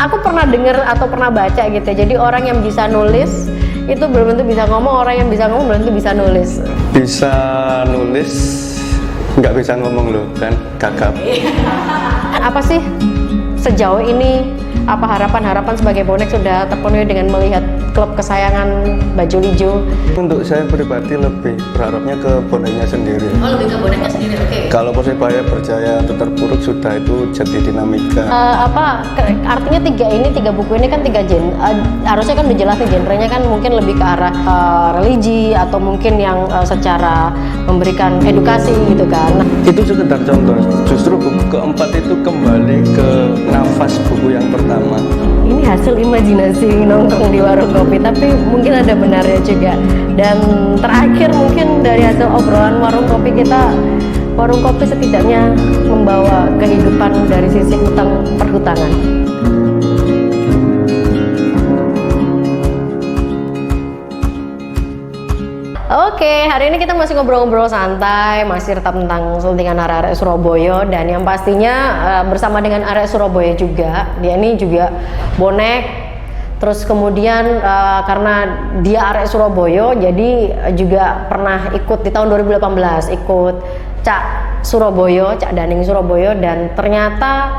aku pernah dengar atau pernah baca gitu. Jadi orang yang bisa nulis itu belum tentu bisa ngomong, orang yang bisa ngomong belum tentu bisa nulis. Bisa nulis, nggak bisa ngomong loh kan, gagap. Apa sih sejauh ini apa harapan sebagai bonek sudah terpenuhi dengan melihat klub kesayangan Bajul Ijo? Untuk saya pribadi lebih berharapnya ke boneknya sendiri. Oh, lebih ke boneknya sendiri, oke. Kalau Persebaya berjaya atau terpuruk sudah itu jadi dinamika. Artinya tiga buku ini kan harusnya kan dijelasin genrenya kan mungkin lebih ke arah religi atau mungkin yang secara memberikan edukasi gitu kan. Nah, Itu sekedar contoh. Justru buku keempat itu kembali ke nafas buku yang pertama. ini hasil imajinasi nongkrong di warung kopi, tapi mungkin ada benarnya juga. Dan terakhir mungkin dari hasil obrolan warung kopi kita, warung kopi setidaknya membawa kehidupan dari sisi hutang perhutangan. Oke, hari ini kita masih ngobrol-ngobrol santai, masih tetap tentang selentingan arek-arek Surabaya, dan yang pastinya bersama dengan arek Surabaya juga. Dia ini juga bonek, terus kemudian karena dia arek Surabaya, jadi juga pernah ikut di tahun 2018, ikut Cak Surabaya, Cak Daning Surabaya, dan ternyata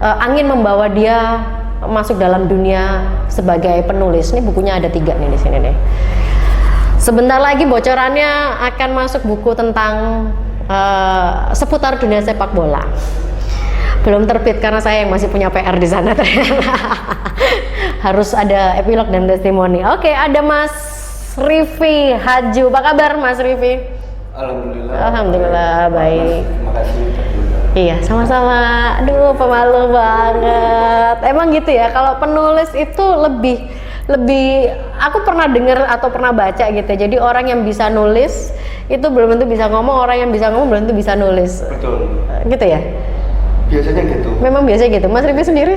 angin membawa dia masuk dalam dunia sebagai penulis. Ini bukunya ada 3 nih di sini nih. Sebentar lagi bocorannya akan masuk buku tentang seputar dunia sepak bola. Belum terbit karena saya yang masih punya PR di sana. Harus ada epilog dan testimoni. Oke, ada Mas Rifi Haju. Apa kabar Mas Rifi? Alhamdulillah. Alhamdulillah baik. Terima kasih. Iya, sama-sama. Aduh, pemalu banget. Emang gitu ya, kalau penulis itu lebih aku pernah dengar atau pernah baca gitu. Jadi orang yang bisa nulis itu belum tentu bisa ngomong, orang yang bisa ngomong belum tentu bisa nulis. Betul. Gitu ya? Biasanya gitu. Memang biasa gitu. Mas Rifi sendiri?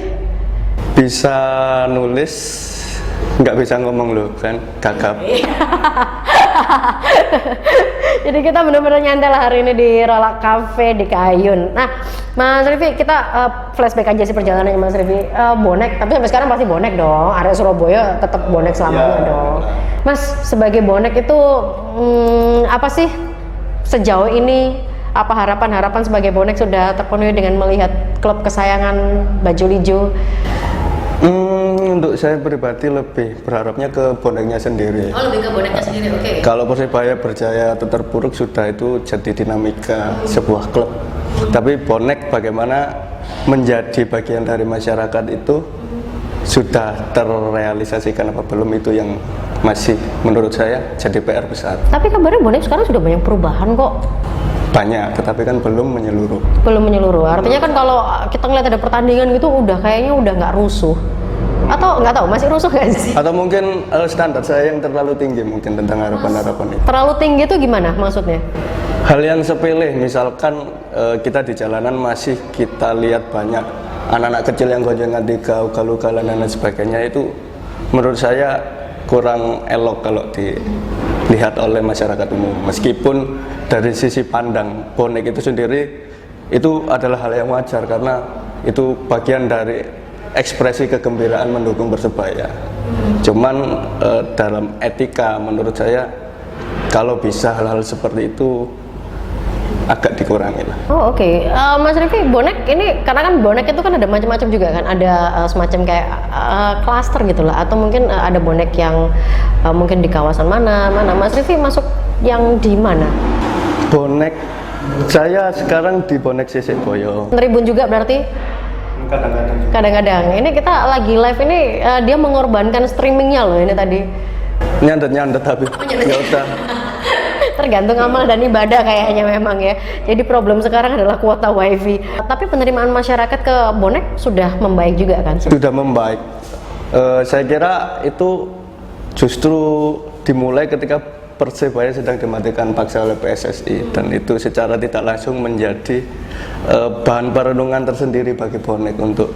Bisa nulis, nggak bisa ngomong loh kan, gagap. Jadi kita benar-benar nyantai lah hari ini di Rolak Cafe di Kayun. Nah, Mas Rifi, kita flashback aja sih perjalanannya Mas Rifi. Bonek, tapi sampai sekarang pasti bonek dong. Area Surabaya tetap bonek selamanya dong. Mas, sebagai bonek itu apa sih sejauh ini apa harapan sebagai bonek sudah terpenuhi dengan melihat klub kesayangan Bajul Ijo? Untuk saya pribadi lebih berharapnya ke boneknya sendiri. Oh, lebih ke boneknya sendiri, oke. Kalau Persebaya berjaya atau terpuruk sudah itu jadi dinamika sebuah klub. Tapi bonek bagaimana menjadi bagian dari masyarakat itu sudah terrealisasikan apa belum, itu yang masih menurut saya jadi PR besar. Tapi kabarnya bonek sekarang sudah banyak perubahan kok. Banyak, tetapi kan belum menyeluruh. Belum menyeluruh. Artinya kan kalau kita ngeliat ada pertandingan gitu kayaknya udah nggak rusuh. Atau nggak tahu masih rusuh nggak sih? Atau mungkin standar saya yang terlalu tinggi mungkin tentang harapan-harapan itu. Terlalu tinggi itu gimana maksudnya? Hal yang sepele, misalkan kita di jalanan masih kita lihat banyak anak-anak kecil yang goncengan di ugal-ugalan dan lain sebagainya, itu menurut saya kurang elok kalau dilihat oleh masyarakat umum. Meskipun dari sisi pandang bonek itu sendiri itu adalah hal yang wajar karena itu bagian dari ekspresi kegembiraan mendukung Persebaya. Cuman dalam etika menurut saya kalau bisa hal-hal seperti itu agak dikurangi lah. Oh oke. Mas Rifi, bonek ini karena kan bonek itu kan ada macam-macam juga kan, ada semacam kayak klaster gitulah, atau mungkin ada bonek yang mungkin di kawasan mana. Mas Rifi masuk yang di mana? Bonek saya sekarang di bonek Sisik Boyo. Tribun juga berarti? Kadang-kadang. Ini kita lagi live ini dia mengorbankan streamingnya loh ini tadi. Nyandet tapi nggak usah. Tergantung amal dan ibadah kayaknya memang ya. Jadi problem sekarang adalah kuota wifi. Tapi penerimaan masyarakat ke bonek sudah membaik juga kan? Sudah membaik. Saya kira itu justru dimulai ketika Persebaya sedang dimatikan paksa oleh PSSI, dan itu secara tidak langsung menjadi bahan perenungan tersendiri bagi bonek untuk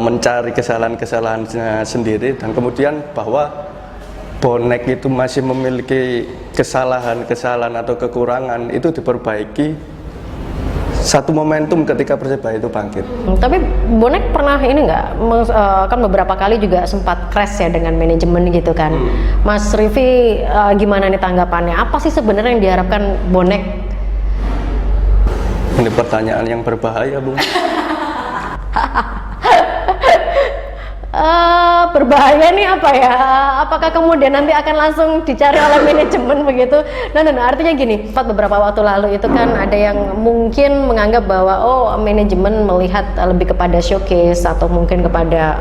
mencari kesalahan-kesalahannya sendiri, dan kemudian bahwa bonek itu masih memiliki kesalahan-kesalahan atau kekurangan itu diperbaiki satu momentum ketika Persebaya itu bangkit. Tapi bonek pernah ini nggak, kan beberapa kali juga sempat crash ya dengan manajemen gitu kan. Mas Rivi gimana nih tanggapannya? Apa sih sebenarnya yang diharapkan bonek? Ini pertanyaan yang berbahaya, Bung. Berbahaya nih apa ya? Apakah kemudian nanti akan langsung dicari oleh manajemen begitu? Nah, artinya gini, beberapa waktu lalu itu kan ada yang mungkin menganggap bahwa manajemen melihat lebih kepada showcase atau mungkin kepada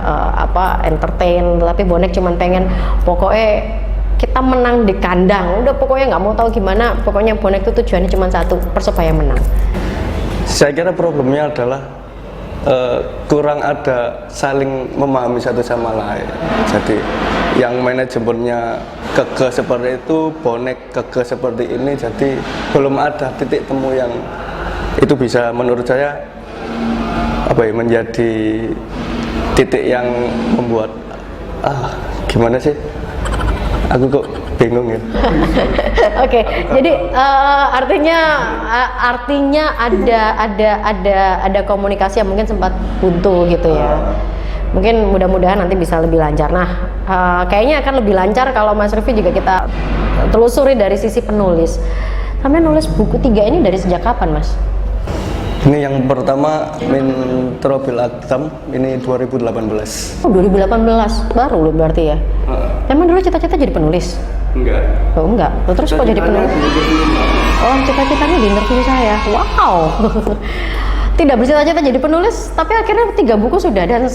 entertain, tapi bonek cuman pengen pokoknya kita menang di kandang, udah pokoknya nggak mau tahu gimana, pokoknya bonek itu tujuannya cuma satu, Persebaya menang. Saya kira problemnya adalah kurang ada saling memahami satu sama lain. Jadi yang manajemennya kekeh seperti itu, bonek kekeh seperti ini, jadi belum ada titik temu yang itu bisa menurut saya menjadi titik yang membuat gimana sih, aku kok bingung ya. Oke, jadi artinya ada komunikasi yang mungkin sempat buntu gitu ya. Mungkin mudah-mudahan nanti bisa lebih lancar. Nah, kayaknya akan lebih lancar kalau Mas Rivi juga kita telusuri dari sisi penulis. Sampai nulis buku 3 ini dari sejak kapan, Mas? Ini yang pertama Min Trobil Aktam, ini 2018. 2018 baru loh berarti ya. Emang dulu cita-cita jadi penulis? Enggak. Oh enggak, terus kok jadi penulis? Oh, cita-citanya di interview saya. Wow. Tidak bercita-cita jadi penulis, tapi akhirnya 3 buku sudah. Dan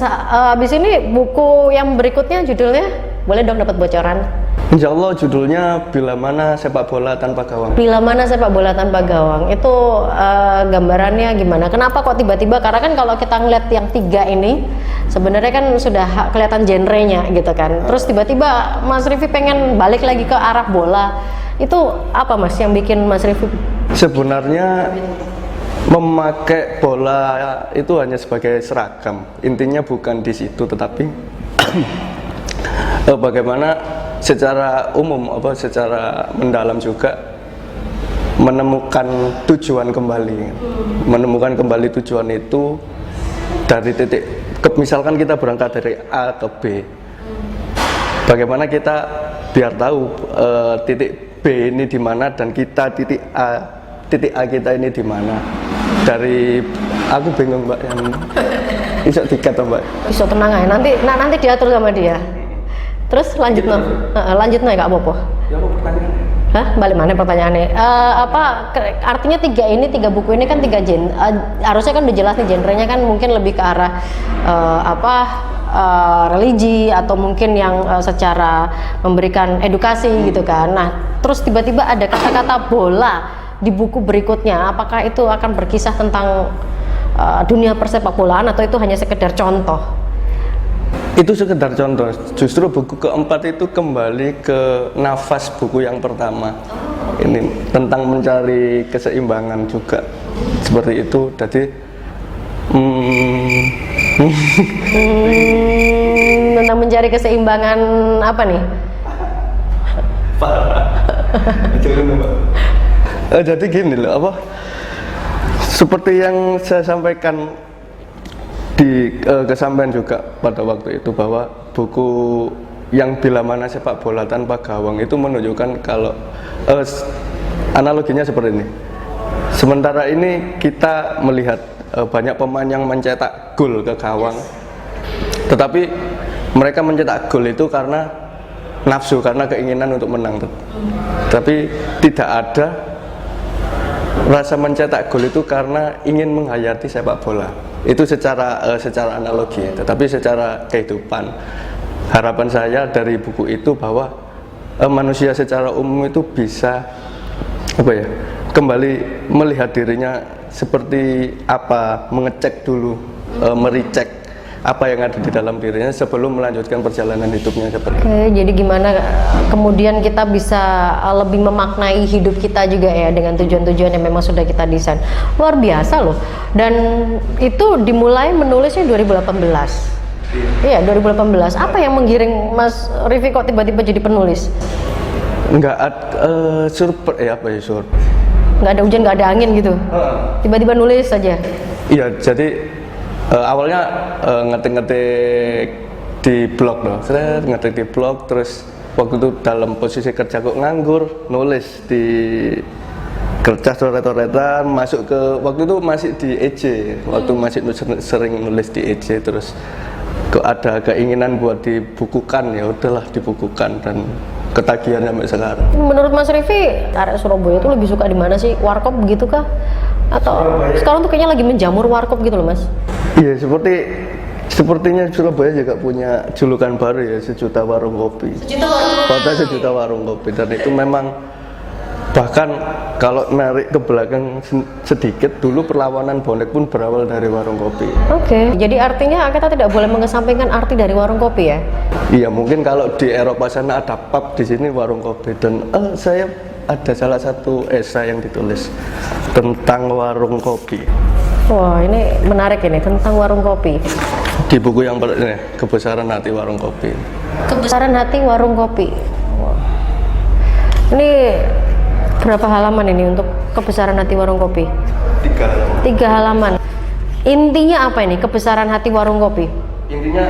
habis ini buku yang berikutnya judulnya, boleh dong dapat bocoran? Insya Allah judulnya Bila Mana Sepak Bola Tanpa Gawang. Bila Mana Sepak Bola Tanpa Gawang. Itu gambarannya gimana? Kenapa kok tiba-tiba? Karena kan kalau kita ngeliat yang 3 ini sebenarnya kan sudah kelihatan genrenya gitu kan. Terus tiba-tiba Mas Rivi pengen balik lagi ke arah bola. Itu apa Mas yang bikin Mas Rivi? Sebenarnya memakai bola itu hanya sebagai seragam. Intinya bukan di situ, tetapi bagaimana secara umum secara mendalam juga menemukan tujuan kembali. Menemukan kembali tujuan itu dari titik misalkan kita berangkat dari A ke B. Bagaimana kita biar tahu titik B ini di mana dan kita titik A kita ini di mana. Dari aku bingung Mbak, yang bisa dikata Mbak. Bisa tenang aja, nanti diatur sama dia. Terus lanjut ya Kak Bopo. Ya apa pertanyaan? Hah? Balik mana pertanyaannya? Artinya 3 buku ini kan 3 genre. Harusnya kan udah jelas nih genrenya kan mungkin lebih ke arah religi atau mungkin yang secara memberikan edukasi gitu kan. Nah, terus tiba-tiba ada kata-kata bola di buku berikutnya. Apakah itu akan berkisah tentang dunia persepak bolaan atau itu hanya sekedar contoh? Itu sekedar contoh. Justru buku keempat itu kembali ke nafas buku yang pertama. Ini tentang mencari keseimbangan juga. Seperti itu. Jadi tentang mencari keseimbangan apa nih? Jadi gini loh, seperti yang saya sampaikan di kesampaian juga pada waktu itu, bahwa buku yang Bila Mana Sepak Bola Tanpa Gawang itu menunjukkan kalau analoginya seperti ini. Sementara ini kita melihat banyak pemain yang mencetak gol ke gawang, tetapi mereka mencetak gol itu karena nafsu, karena keinginan untuk menang. Tapi tidak ada rasa mencetak gol itu karena ingin menghayati sepak bola. Itu secara analogi, tetapi secara kehidupan, harapan saya dari buku itu bahwa manusia secara umum itu bisa kembali melihat dirinya seperti apa, mengecek dulu, mericek apa yang ada di dalam dirinya sebelum melanjutkan perjalanan hidupnya seperti itu. Oke, jadi gimana kemudian kita bisa lebih memaknai hidup kita juga ya dengan tujuan-tujuan yang memang sudah kita desain. Luar biasa loh. Dan itu dimulai menulisnya 2018. Iya, 2018. Apa yang menggiring Mas Rivi kok tiba-tiba jadi penulis? Enggak, nggak ada hujan, nggak ada angin gitu. Tiba-tiba nulis saja. Iya, jadi awalnya ngetik-ngetik di blog loh, ngetik di blog, terus waktu itu dalam posisi kerja kok nganggur, nulis di kertas coret-coretan, masuk ke waktu itu masih di EJ, waktu masih sering nulis di EJ, terus kok ada keinginan buat dibukukan, ya udahlah dibukukan dan ketagihan sampai sekarang. Menurut Mas Rifi, arek Surabaya itu lebih suka di mana sih? Warkop begitu kah? Atau sekarang tuh kayaknya lagi menjamur warkop gitu loh Mas? Iya, sepertinya Surabaya juga punya julukan baru ya, sejuta warung kopi. Kota sejuta warung kopi, dan itu memang bahkan kalau narik ke belakang sedikit, dulu perlawanan bonek pun berawal dari warung kopi. Oke, jadi artinya kita tidak boleh mengesampingkan arti dari warung kopi ya? Iya, mungkin kalau di Eropa sana ada pub, di sini warung kopi. Dan saya ada salah satu esai yang ditulis tentang warung kopi. Wah, ini menarik ini, tentang warung kopi. Di buku yang ini, Kebesaran Hati Warung Kopi. Kebesaran Hati Warung Kopi. Wah. Ini berapa halaman ini untuk Kebesaran Hati Warung Kopi? 3 halaman. 3 halaman. Intinya apa ini, Kebesaran Hati Warung Kopi? Intinya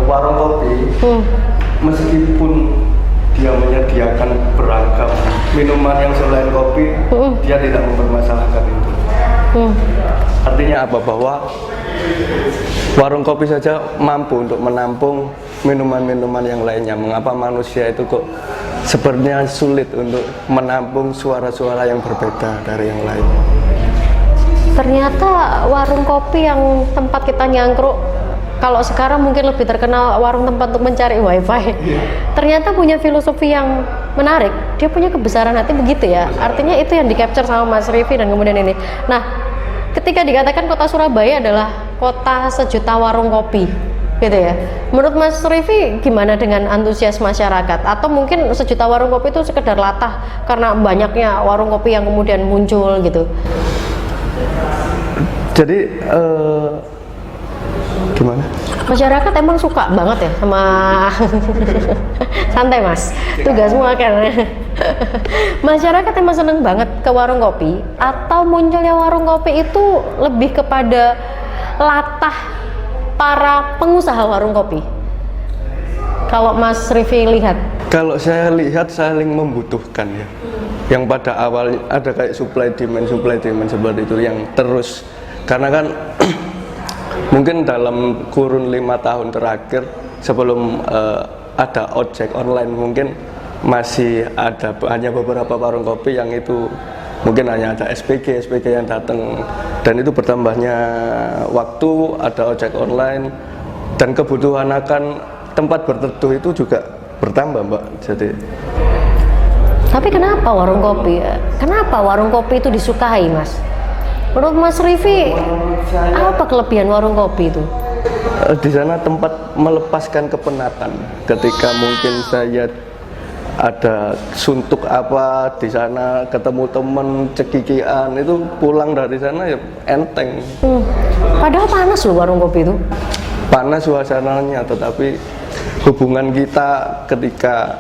warung kopi, meskipun dia menyediakan beragam minuman yang selain kopi, dia tidak mempermasalahkan itu. Artinya apa? Bahwa warung kopi saja mampu untuk menampung minuman-minuman yang lainnya. Mengapa manusia itu kok sebenarnya sulit untuk menampung suara-suara yang berbeda dari yang lain? Ternyata warung kopi yang tempat kita nyangkruk, kalau sekarang mungkin lebih terkenal warung tempat untuk mencari wifi, ternyata punya filosofi yang menarik. Dia punya kebesaran hati begitu ya. Artinya itu yang di capture sama Mas Rifi dan kemudian ini. Nah, ketika dikatakan kota Surabaya adalah kota sejuta warung kopi, gitu ya. Menurut Mas Rifi gimana dengan antusias masyarakat? Atau mungkin sejuta warung kopi itu sekedar latah karena banyaknya warung kopi yang kemudian muncul gitu? Jadi gimana? Masyarakat emang suka banget ya sama santai Mas, tugasmu kan. Masyarakat emang seneng banget ke warung kopi, atau munculnya warung kopi itu lebih kepada latah para pengusaha warung kopi? Kalau Mas Rifi lihat? Kalau saya lihat saling membutuhkan ya. Yang pada awal ada kayak supply demand seperti itu yang terus, karena kan mungkin dalam kurun 5 tahun terakhir sebelum ada ojek online, mungkin masih ada hanya beberapa warung kopi yang itu mungkin hanya ada SPG yang datang, dan itu bertambahnya waktu ada ojek online dan kebutuhan akan tempat berteduh itu juga bertambah, Mbak. Jadi tapi kenapa warung kopi itu disukai, Mas? Menurut Mas Rifi, apa kelebihan warung kopi itu? Di sana tempat melepaskan kepenatan. Ketika mungkin saya ada suntuk apa di sana, ketemu temen cekikian, itu pulang dari sana ya enteng. Padahal panas loh warung kopi itu. Panas suasananya, tetapi hubungan kita ketika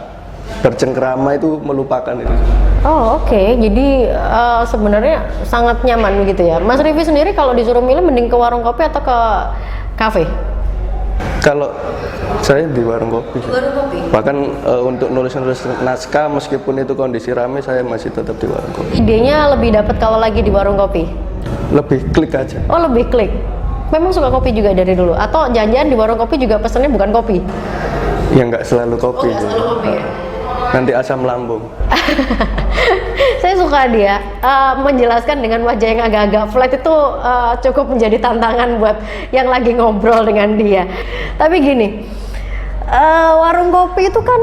bercengkrama itu melupakan itu. Oh oke. Jadi sebenarnya sangat nyaman gitu ya. Mas Rifi sendiri kalau disuruh milih mending ke warung kopi atau ke kafe? Kalau saya di warung kopi. Warung kopi. Bahkan untuk nulis naskah meskipun itu kondisi ramai, saya masih tetap di warung kopi. Idenya lebih dapat kalau lagi di warung kopi? Lebih klik aja. Oh lebih klik. Memang suka kopi juga dari dulu? Atau jangan-jangan di warung kopi juga pesannya bukan kopi? Ya nggak selalu kopi. Oh nggak selalu kopi ya? Nanti asam lambung. Saya suka dia menjelaskan dengan wajah yang agak-agak flat itu cukup menjadi tantangan buat yang lagi ngobrol dengan dia. Tapi gini, warung kopi itu kan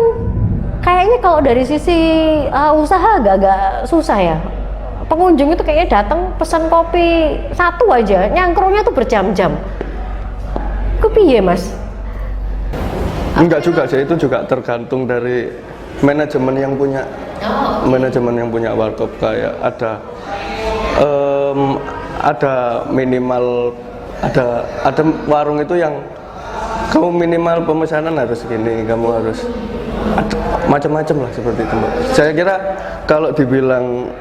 kayaknya kalau dari sisi usaha agak-agak susah ya. Pengunjung itu kayaknya datang pesan kopi satu aja, nyangkruknya tuh berjam-jam. Kepiye, Mas? Enggak juga sih, itu juga tergantung dari manajemen yang punya warkop. Kayak ada minimal ada warung itu yang kamu minimal pemesanan harus gini, kamu harus macam-macam lah seperti itu, Mbak. Saya kira kalau dibilang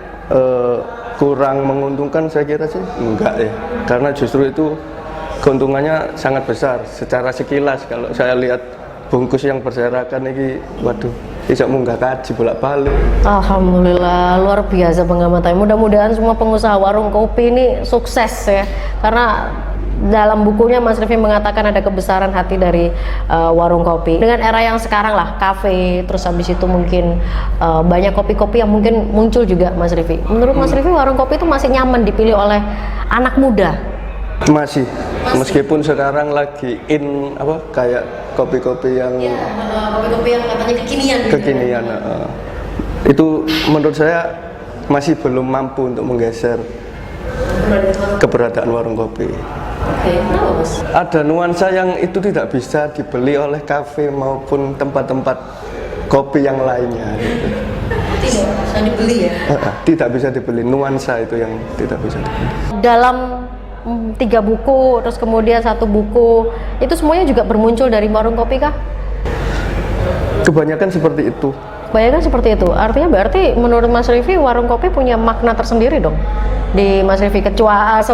kurang menguntungkan, saya kira sih enggak ya, karena justru itu keuntungannya sangat besar secara sekilas. Kalau saya lihat bungkus yang berserakan ini, waduh, bisa munggah kaji bolak-balik. Alhamdulillah, luar biasa pengamatan. Mudah-mudahan semua pengusaha warung kopi ini sukses ya, karena dalam bukunya Mas Rify mengatakan ada kebesaran hati dari warung kopi. Dengan era yang sekarang lah, kafe, terus habis itu mungkin banyak kopi-kopi yang mungkin muncul juga, Mas Rify. Menurut Mas Rify, warung kopi itu masih nyaman dipilih oleh anak muda? Masih, meskipun sekarang lagi in apa kayak kopi-kopi yang kopi-kopi yang katanya kekinian. Itu menurut saya masih belum mampu untuk menggeser keberadaan warung kopi. Oke, kenapa Mas? Ada nuansa yang itu tidak bisa dibeli oleh kafe maupun tempat-tempat kopi yang lainnya gitu. Tidak bisa dibeli ya? Tidak bisa dibeli, nuansa itu yang tidak bisa dibeli. Dalam 3 buku, terus kemudian 1 buku, itu semuanya juga bermuncul dari warung kopi kah? Kebanyakan seperti itu. Kebanyakan seperti itu, artinya berarti menurut Mas Rify warung kopi punya makna tersendiri dong di Mas Rify, kecuali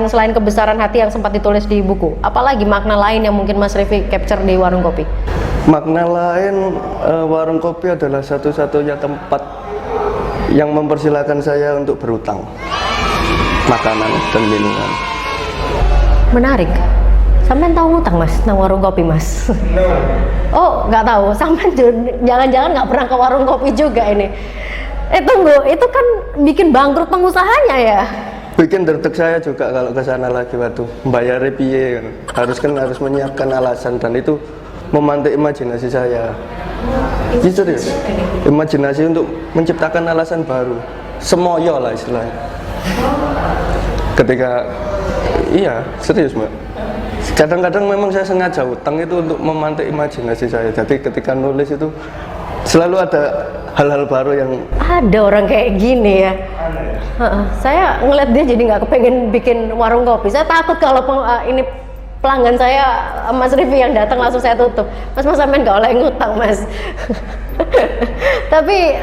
selain kebesaran hati yang sempat ditulis di buku, apalagi makna lain yang mungkin Mas Rify capture di warung kopi? Makna lain, warung kopi adalah satu-satunya tempat yang mempersilahkan saya untuk berutang makanan dan minuman. Menarik. Sampean tahu ngutang Mas nang warung kopi Mas? Oh, nggak tahu. Sampean jangan-jangan nggak pernah ke warung kopi juga ini. Tunggu, itu kan bikin bangkrut pengusahanya ya? Bikin derdek saya juga kalau ke sana lagi, waduh, bayar piye kan. Harus menyiapkan alasan, dan itu memantik imajinasi saya. Itu serius. Imajinasi untuk menciptakan alasan baru. Semoyo lah istilahnya. Ketika iya, serius Mbak. Kadang-kadang memang saya sengaja utang itu untuk memantik imajinasi saya. Jadi ketika nulis itu selalu ada hal-hal baru yang ada orang kayak gini ya. Saya ngeliat dia jadi nggak kepengen bikin warung kopi. Saya takut kalau ini pelanggan saya Mas Rify yang datang langsung saya tutup. Mas sampean nggak oleh ngutang Mas. Tapi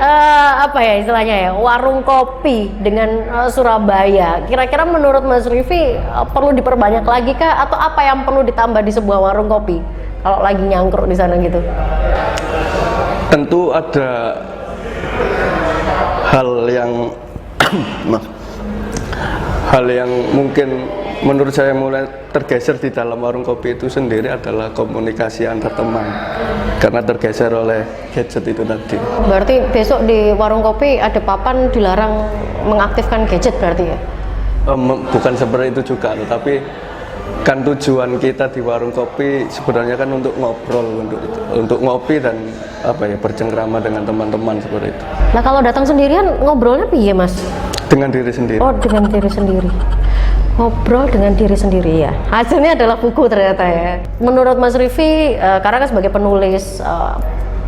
apa ya istilahnya ya, warung kopi dengan Surabaya, kira-kira menurut Mas Rify perlu diperbanyak lagi kah, atau apa yang perlu ditambah di sebuah warung kopi kalau lagi nyangkruk di sana gitu? Tentu ada hal yang mungkin menurut saya mulai tergeser di dalam warung kopi itu sendiri adalah komunikasi antar teman, karena tergeser oleh gadget itu tadi. Berarti besok di warung kopi ada papan dilarang mengaktifkan gadget berarti ya? Bukan seperti itu juga, tapi kan tujuan kita di warung kopi sebenarnya kan untuk ngobrol, untuk ngopi dan bercengkrama dengan teman-teman seperti itu. Nah kalau datang sendirian ngobrolnya piye Mas? Dengan diri sendiri. Oh, dengan diri sendiri. Ngobrol dengan diri sendiri ya. Hasilnya adalah buku ternyata ya. Menurut Mas Rify, karena kan sebagai penulis,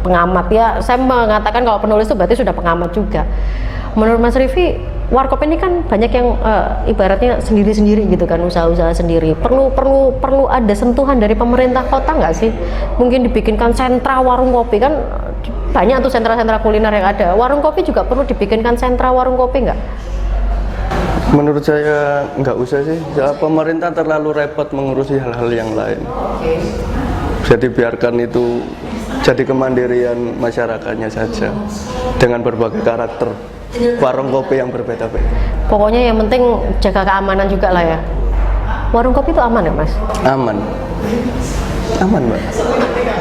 pengamat ya, saya mengatakan kalau penulis itu berarti sudah pengamat juga. Menurut Mas Rify, warkop ini kan banyak yang ibaratnya sendiri-sendiri gitu kan, usaha-usaha sendiri. Perlu ada sentuhan dari pemerintah kota nggak sih? Mungkin dibikinkan sentra warung kopi, kan banyak tuh sentra-sentra kuliner yang ada. Warung kopi juga perlu dibikinkan sentra warung kopi nggak? Menurut saya nggak usah sih. Pemerintah terlalu repot mengurusi hal-hal yang lain. Jadi biarkan itu jadi kemandirian masyarakatnya saja dengan berbagai karakter warung kopi yang berbeda-beda. Pokoknya yang penting jaga keamanan juga lah ya. Warung kopi itu aman ya Mas? Aman Mbak,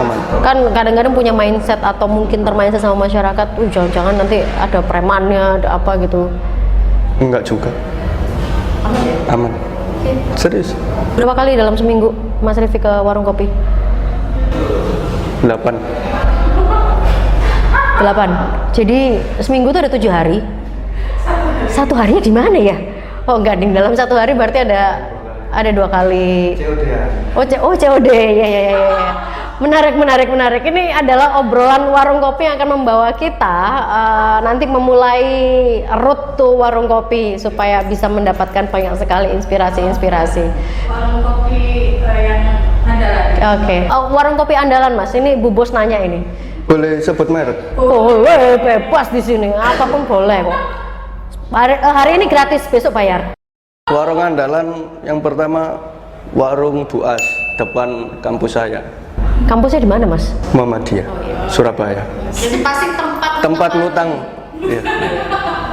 aman. Kan kadang-kadang punya mindset atau mungkin termindset sama masyarakat, jangan-jangan nanti ada premannya, ada apa gitu. Enggak juga. Aman. Serius. Berapa kali dalam seminggu Mas Rify ke warung kopi? 8. Jadi seminggu tuh ada 7 hari. Satu harinya di mana ya? Oh enggak, dalam satu hari berarti ada 2 kali. COD. Ya. Menarik. Ini adalah obrolan warung kopi yang akan membawa kita nanti memulai road to warung kopi supaya bisa mendapatkan banyak sekali inspirasi. Warung kopi yang andalan. Oke. Warung kopi andalan Mas. Ini Bu Bos nanya ini. Boleh sebut merek? Boleh, bebas di sini. Apapun boleh kok. Hari ini gratis, besok bayar. Warung andalan yang pertama warung Buas depan kampus saya. Kampusnya di mana, Mas? Muhammadiyah, Surabaya. Jadi pasti Tempat ngutang. Iya.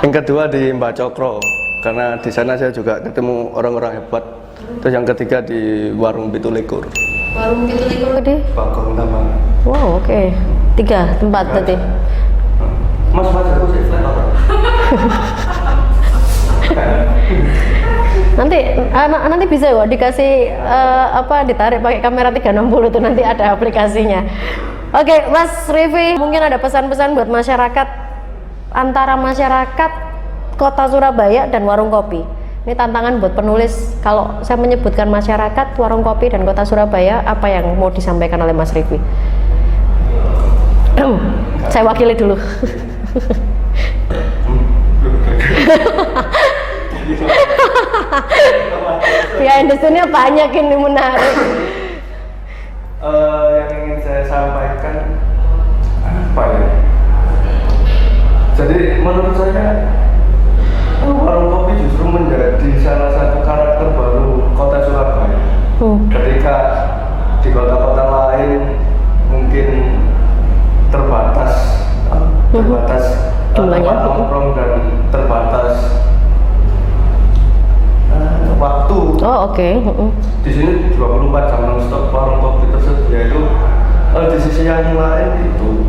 Yang kedua di Mbak Cokro, karena di sana saya juga ketemu orang-orang hebat. Terus yang ketiga di warung Pitulikur. Warung Pitulikur gede. Bagong Tambang. Wow, oke. 3 tempat berarti. Mas aku sih flat apa? Nanti bisa kok dikasih ditarik pakai kamera 360 tuh, nanti ada aplikasinya. Oke, Mas Rivi, mungkin ada pesan-pesan buat masyarakat, antara masyarakat Kota Surabaya dan warung kopi. Ini tantangan buat penulis, kalau saya menyebutkan masyarakat, warung kopi dan Kota Surabaya, apa yang mau disampaikan oleh Mas Rivi? Saya wakili dulu. Ya, industrinya banyak ini, menarik. Yang ingin saya sampaikan apa ya? Jadi menurut saya warung kopi justru menjadi salah satu karakter baru Kota Surabaya. Ketika di kota-kota lain mungkin terbatas tempat nongkrong dan terbatas waktu. Oh, oke. Di sini 24 jam non-stop warung kopi tersedia. Itu di sisi yang lain itu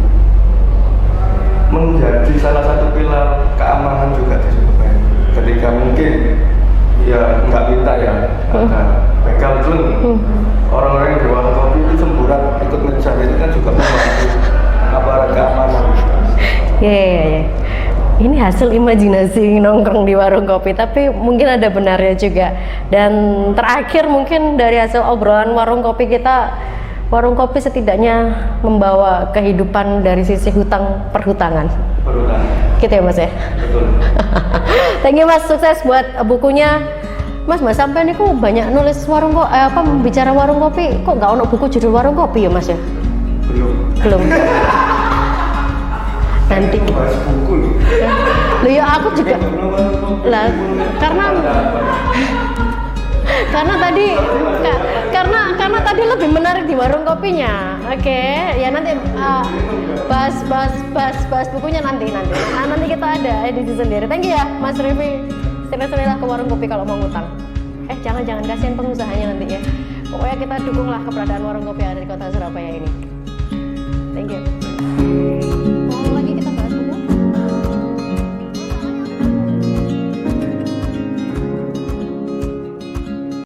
menjadi salah satu pilar keamanan juga di Surabaya. Ketika mungkin ya nggak minta ya ada begal pun orang-orang yang di warung kopi itu semburat ikut ngejar, itu kan juga membantu aparat keamanan. Ya. Ini hasil imajinasi nongkrong di warung kopi, tapi mungkin ada benarnya juga. Dan terakhir mungkin dari hasil obrolan warung kopi kita, warung kopi setidaknya membawa kehidupan dari sisi hutang perhutangan. Gitu ya, Mas ya? Betul. Thank you, Mas, sukses buat bukunya. Mas sampai nih kok banyak nulis warung kopi, bicara warung kopi, kok nggak ono buku judul warung kopi ya, Mas ya? Belum. Nanti bahas buku loh. Loh ya, aku juga lah, karena tadi lebih menarik di warung kopinya. Oke, ya nanti bahas bukunya nanti. Nah, nanti kita ada edisi sendiri. Thank you ya, Mas Rivi. Sering-seringlah ke warung kopi kalau mau ngutang. Jangan kasihan pengusahanya nanti ya. Pokoknya kita dukunglah keberadaan warung kopi yang ada di Kota Surabaya ini. Thank you.